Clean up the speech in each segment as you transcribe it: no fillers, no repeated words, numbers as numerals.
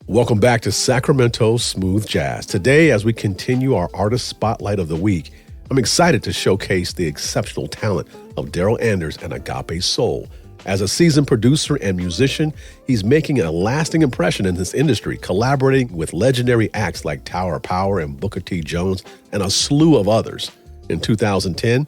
Welcome back to Sacramento Smooth Jazz. Today, as we continue our Artist Spotlight of the Week, I'm excited to showcase the exceptional talent of Darryl Anders and AgapéSoul. As a seasoned producer and musician, he's making a lasting impression in this industry, collaborating with legendary acts like Tower Power and Booker T. Jones and a slew of others. In 2010,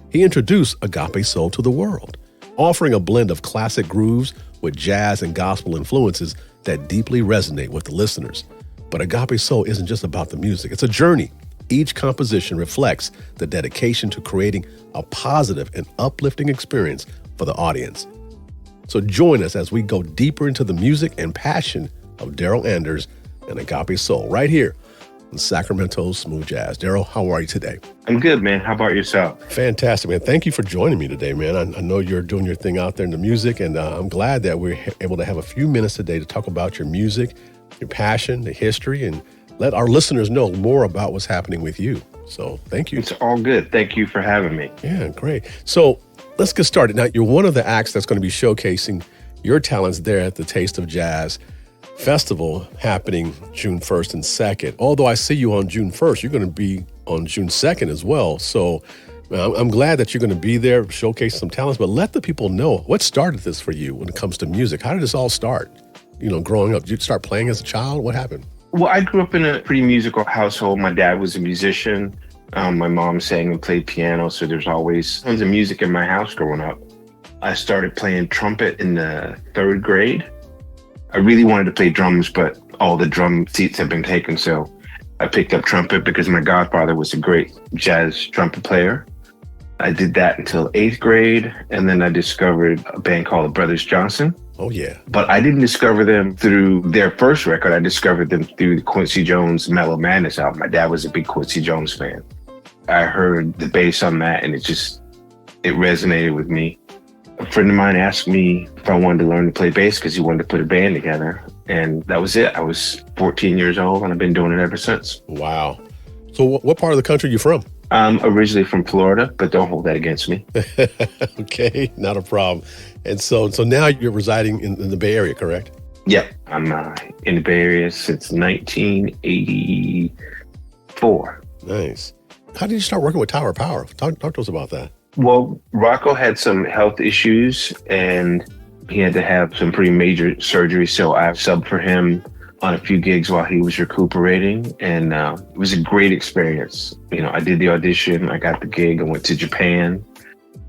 he introduced AgapéSoul to the world, offering a blend of classic grooves with jazz and gospel influences that deeply resonate with the listeners. But AgapéSoul isn't just about the music, it's a journey. Each composition reflects the dedication to creating a positive and uplifting experience for the audience. So join us as we go deeper into the music and passion of Darryl Anders and AgapéSoul right here on Sacramento Smooth Jazz. Darryl, how are you today? I'm good, man. How about yourself? Fantastic, man. Thank you for joining me today, man. I know you're doing your thing out there in the music, and I'm glad that we're able to have a few minutes today to talk about your music, your passion, the history, and let our listeners know more about what's happening with you. So thank you. It's all good. Thank you for having me. Yeah, great. So let's get started. Now, you're one of the acts that's going to be showcasing your talents there at the Taste of Jazz Festival happening June 1st and 2nd. Although I see you on June 1st, you're going to be on June 2nd as well. So I'm glad that you're going to be there, showcase some talents, but let the people know what started this for you when it comes to music. How did this all start? You know, growing up, did you start playing as a child? What happened? Well, I grew up in a pretty musical household. My dad was a musician. My mom sang and played piano, so there's always tons of music in my house growing up. I started playing trumpet in the 3rd grade. I really wanted to play drums, but all the drum seats had been taken, so I picked up trumpet because my godfather was a great jazz trumpet player. I did that until 8th grade, and then I discovered a band called the Brothers Johnson. Oh, yeah. But I didn't discover them through their first record. I discovered them through the Quincy Jones Mellow Madness album. My dad was a big Quincy Jones fan. I heard the bass on that, and it resonated with me. A friend of mine asked me if I wanted to learn to play bass because he wanted to put a band together. And that was it. I was 14 years old, and I've been doing it ever since. Wow. So what part of the country are you from? I'm originally from Florida, but don't hold that against me. Okay, not a problem. And so now you're residing in the Bay Area, correct? Yep. I'm in the Bay Area since 1984. Nice. How did you start working with Tower Power? Talk to us about that. Well, Rocco had some health issues, and he had to have some pretty major surgery. So I subbed for him on a few gigs while he was recuperating. And it was a great experience. You know, I did the audition, I got the gig, I went to Japan,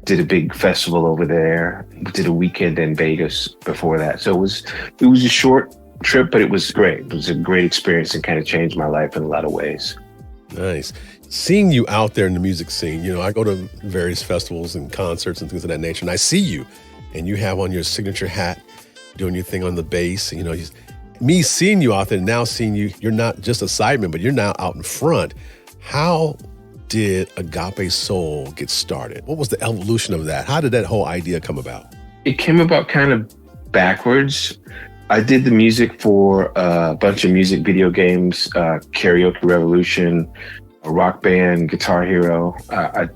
did a big festival over there, did a weekend in Vegas before that. So it was a short trip, but it was great. It was a great experience and kind of changed my life in a lot of ways. Nice. Seeing you out there in the music scene, you know, I go to various festivals and concerts and things of that nature, and I see you, and you have on your signature hat, doing your thing on the bass. You know, me seeing you out there, now seeing you, you're not just a sideman, but you're now out in front. How did AgapéSoul get started? What was the evolution of that? How did that whole idea come about? It came about kind of backwards. I did the music for a bunch of music video games, Karaoke Revolution, a Rock Band, Guitar Hero. I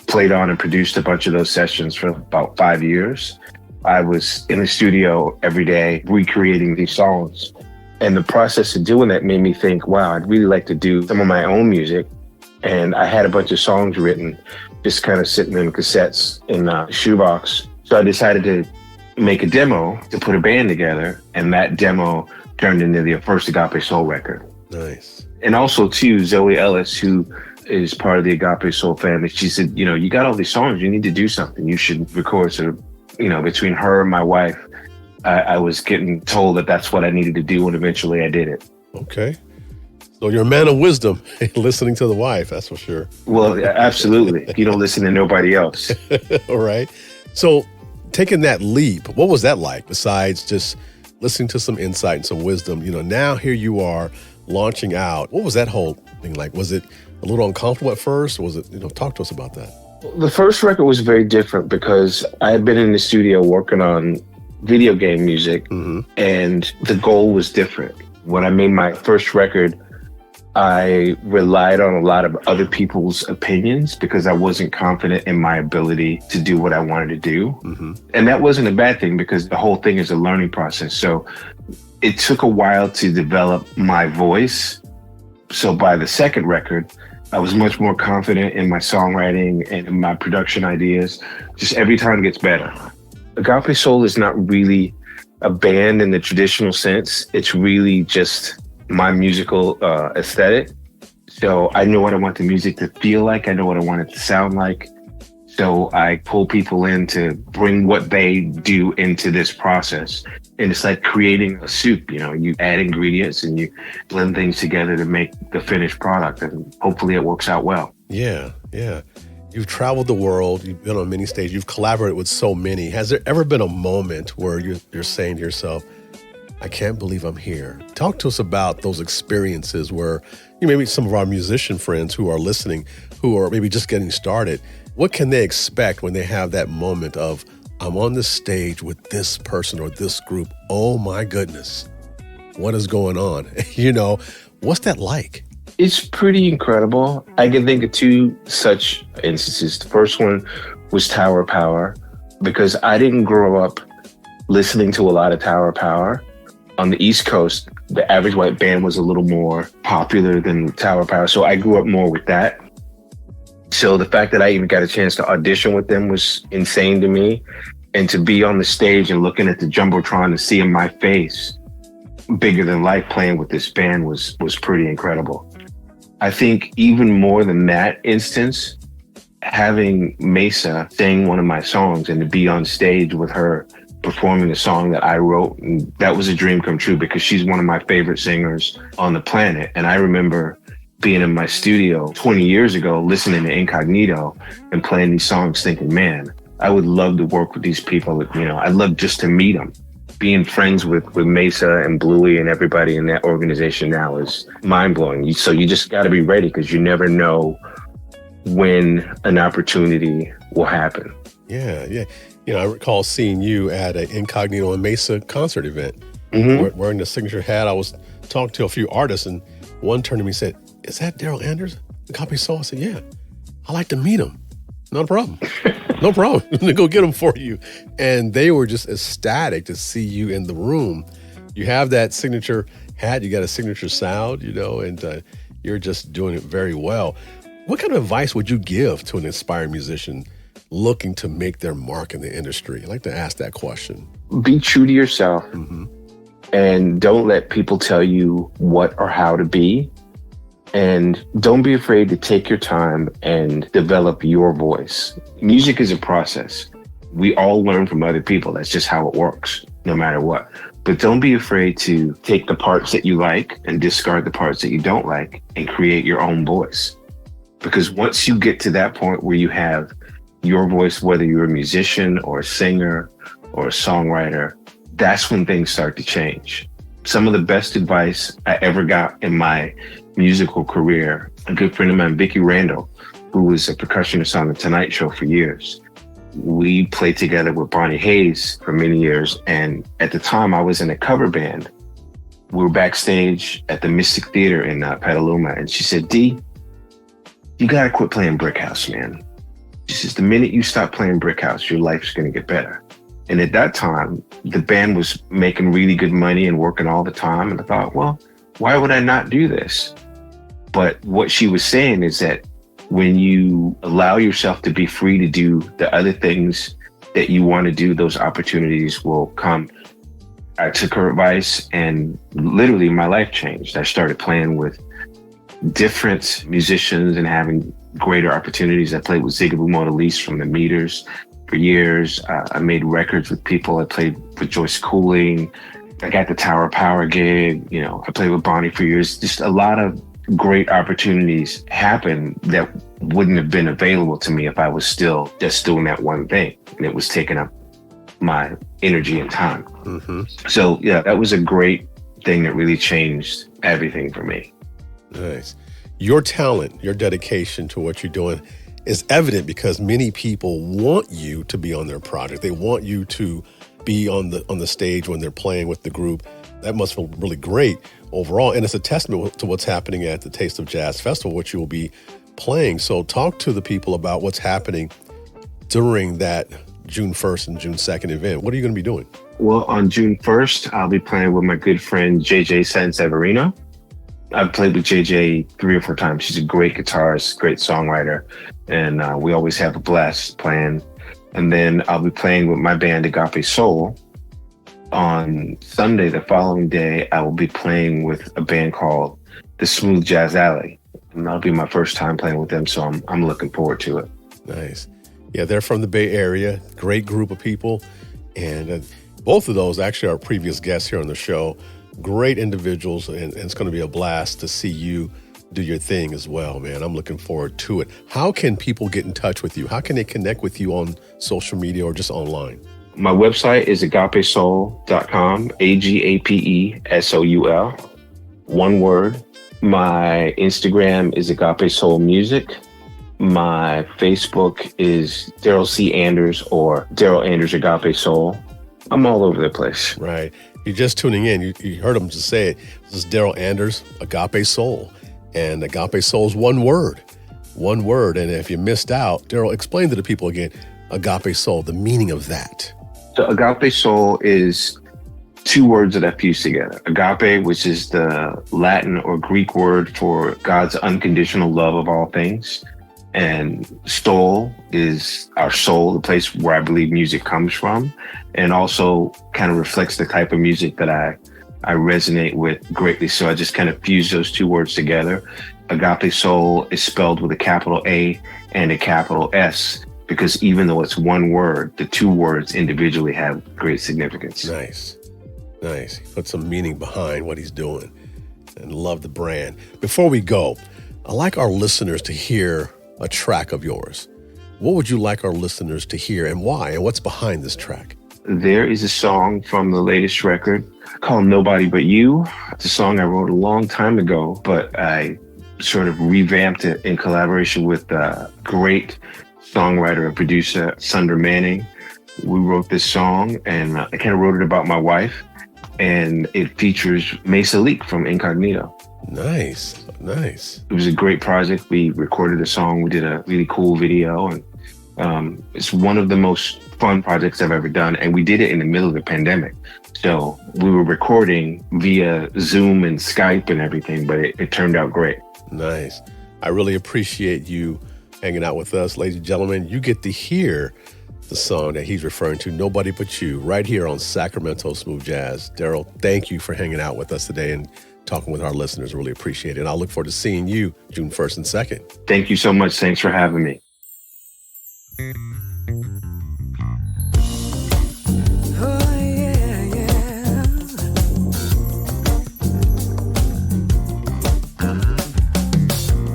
played on and produced a bunch of those sessions for about 5 years. I was in the studio every day recreating these songs. And the process of doing that made me think, wow, I'd really like to do some of my own music. And I had a bunch of songs written, just kind of sitting in cassettes in a shoebox. So I decided to make a demo to put a band together. And that demo turned into the first AgapéSoul record. Nice. And also, too, Zoe Ellis, who is part of the AgapéSoul family, she said, you know, you got all these songs, you need to do something. You should record. So, you know, between her and my wife, I was getting told that that's what I needed to do, and eventually I did it. Okay. So you're a man of wisdom, listening to the wife, that's for sure. Well, absolutely. You don't listen to nobody else. All right. So taking that leap, what was that like besides just listening to some insight and some wisdom? You know, now here you are launching out. What was that whole thing like? Was it a little uncomfortable at first? Or was it, you know, talk to us about that. The first record was very different because I had been in the studio working on video game music, and the goal was different. When I made my first record, I relied on a lot of other people's opinions because I wasn't confident in my ability to do what I wanted to do. And that wasn't a bad thing because the whole thing is a learning process. So it took a while to develop my voice. So by the second record, I was much more confident in my songwriting and in my production ideas. Just every time it gets better. AgapéSoul is not really a band in the traditional sense. It's really just my musical aesthetic. So I know what I want the music to feel like. I know what I want it to sound like. So I pull people in to bring what they do into this process. And it's like creating a soup, you know, you add ingredients and you blend things together to make the finished product. And hopefully it works out well. Yeah. You've traveled the world. You've been on many stages. You've collaborated with so many. Has there ever been a moment where you're saying to yourself, I can't believe I'm here? Talk to us about those experiences where maybe some of our musician friends who are listening, who are maybe just getting started, what can they expect when they have that moment of, I'm on the stage with this person or this group? Oh my goodness, what is going on? What's that like? It's pretty incredible. I can think of two such instances. The first one was Tower Power, because I didn't grow up listening to a lot of Tower Power. On the East Coast, the Average White Band was a little more popular than Tower Power, so I grew up more with that. So the fact that I even got a chance to audition with them was insane to me. And to be on the stage and looking at the Jumbotron and seeing my face bigger than life playing with this band was pretty incredible. I think even more than that instance, having Mesa sing one of my songs and to be on stage with her performing a song that I wrote, and that was a dream come true because she's one of my favorite singers on the planet. And I remember being in my studio 20 years ago, listening to Incognito and playing these songs thinking, man, I would love to work with these people. I'd love just to meet them. Being friends with Mesa and Bluey and everybody in that organization now is mind blowing. So you just got to be ready because you never know when an opportunity will happen. Yeah. I recall seeing you at an Incognito and Mesa concert event, wearing the signature hat. I was talking to a few artists and one turned to me and said, is that Darryl Anders AgapéSoul? I said, yeah, I'd like to meet him. Not a problem. No problem. I'm going to go get him for you. And they were just ecstatic to see you in the room. You have that signature hat, you got a signature sound, and you're just doing it very well. What kind of advice would you give to an inspired musician looking to make their mark in the industry? I'd like to ask that question. Be true to yourself and don't let people tell you what or how to be. And don't be afraid to take your time and develop your voice. Music is a process. We all learn from other people. That's just how it works, no matter what. But don't be afraid to take the parts that you like and discard the parts that you don't like and create your own voice. Because once you get to that point where you have your voice, whether you're a musician or a singer or a songwriter, that's when things start to change. Some of the best advice I ever got in my musical career, a good friend of mine, Vicki Randall, who was a percussionist on The Tonight Show for years. We played together with Bonnie Hayes for many years. And at the time I was in a cover band. We were backstage at the Mystic Theater in Petaluma. And she said, D, you got to quit playing Brick House, man. She says, the minute you stop playing Brick House, your life's going to get better. And at that time, the band was making really good money and working all the time. And I thought, well, why would I not do this? But what she was saying is that when you allow yourself to be free to do the other things that you want to do, those opportunities will come. I took her advice and literally my life changed. I started playing with different musicians and having greater opportunities. I played with Zigaboo Modeliste from the Meters for years. I made records with people. I played with Joyce Cooling. I got the Tower Power gig. I played with Bonnie for years. Just a lot of great opportunities happened that wouldn't have been available to me if I was still just doing that one thing. And it was taking up my energy and time. So yeah, that was a great thing that really changed everything for me. Nice. Your talent, your dedication to what you're doing is evident because many people want you to be on their project. They want you to be on the stage when they're playing with the group. That must feel really great overall. And it's a testament to what's happening at the Taste of Jazz Festival, which you will be playing. So talk to the people about what's happening during that June 1st and June 2nd event. What are you going to be doing? Well, on June 1st, I'll be playing with my good friend JJ Sanseverino. I've played with JJ 3 or 4 times. She's a great guitarist, great songwriter, and we always have a blast playing. And then I'll be playing with my band AgapéSoul. On Sunday, the following day, I will be playing with a band called the Smooth Jazz Alley. And that'll be my first time playing with them, so I'm looking forward to it. Nice. Yeah, they're from the Bay Area. Great group of people. And both of those actually are previous guests here on the show. Great individuals, and it's going to be a blast to see you do your thing as well, man. I'm looking forward to it. How can people get in touch with you? How can they connect with you on social media or just online? My website is agapesoul.com, AGAPESOUL, one word. My Instagram is AgapéSoul Music. My Facebook is Darryl C. Anders or Darryl Anders AgapéSoul. I'm all over the place. Right. You're just tuning in. You heard him just say it. This is Darryl Anders, AgapéSoul. And AgapéSoul is one word. One word. And if you missed out, Darryl, explain to the people again, AgapéSoul, the meaning of that. So AgapéSoul is 2 words that I fused together. Agape, which is the Latin or Greek word for God's unconditional love of all things. And soul is our soul, the place where I believe music comes from, and also kind of reflects the type of music that I resonate with greatly. So I just kind of fuse those 2 words together. AgapéSoul is spelled with a capital A and a capital S, because even though it's one word, the 2 words individually have great significance. Nice. He put some meaning behind what he's doing and love the brand. Before we go, I'd like our listeners to hear a track of yours. What would you like our listeners to hear and why, and what's behind this track? There is a song from the latest record called Nobody But You. It's a song I wrote a long time ago, but I sort of revamped it in collaboration with a great songwriter and producer, Sunder Manning. We wrote this song, and I kind of wrote it about my wife, and it features Mesa Leak from Incognito. Nice. It was a great project. We recorded a song. We did a really cool video, and it's one of the most fun projects I've ever done. And we did it in the middle of the pandemic. So we were recording via Zoom and Skype and everything, but it turned out great. Nice. I really appreciate you hanging out with us. Ladies and gentlemen, you get to hear the song that he's referring to, Nobody But You, right here on Sacramento Smooth Jazz. Darryl, thank you for hanging out with us today and talking with our listeners. Really appreciate it. And I look forward to seeing you June 1st and 2nd. Thank you so much. Thanks for having me.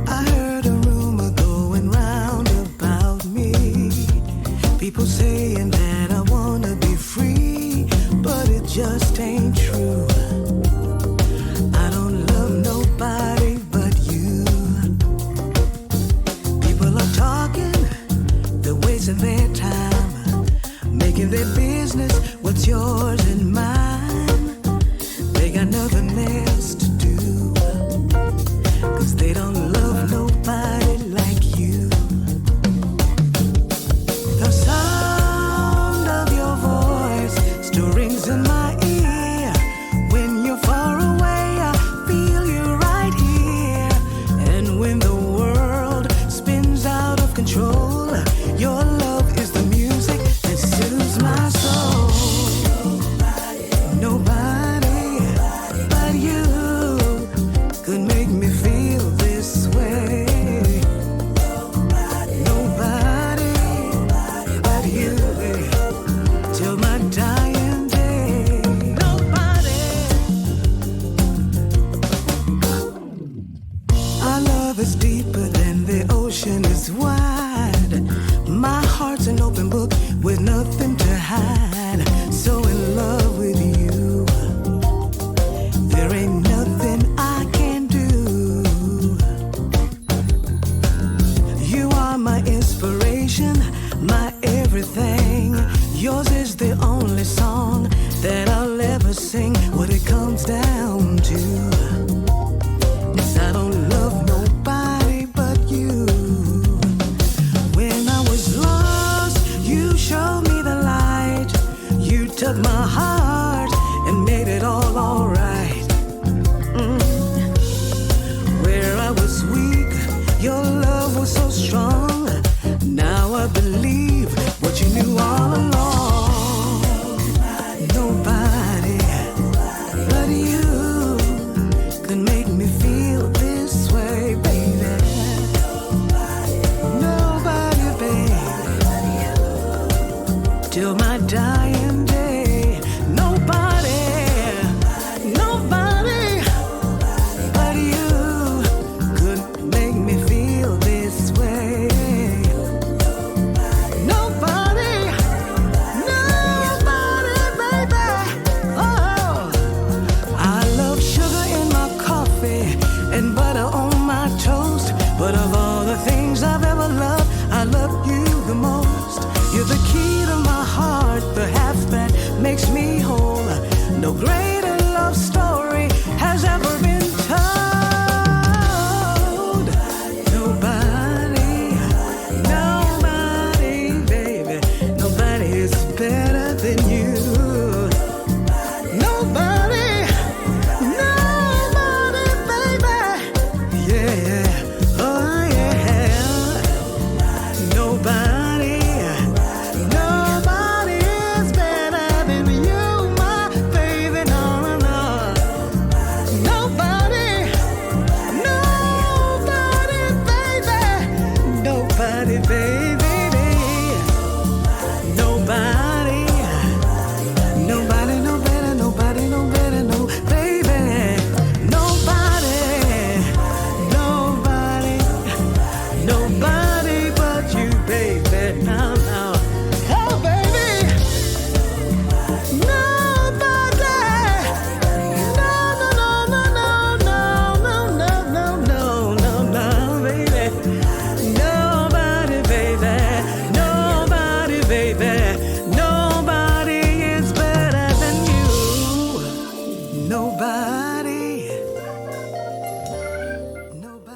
I heard a rumor going round about me. People saying that I wanna be free, but it just ain't true. I don't love nobody but you. People are talking, they're wasting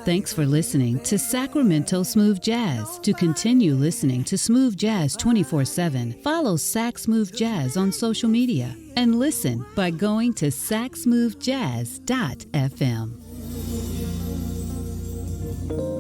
Thanks for listening to Sacramento Smooth Jazz. To continue listening to Smooth Jazz 24/7, follow Sac Smooth Jazz on social media and listen by going to sacsmoothjazz.fm.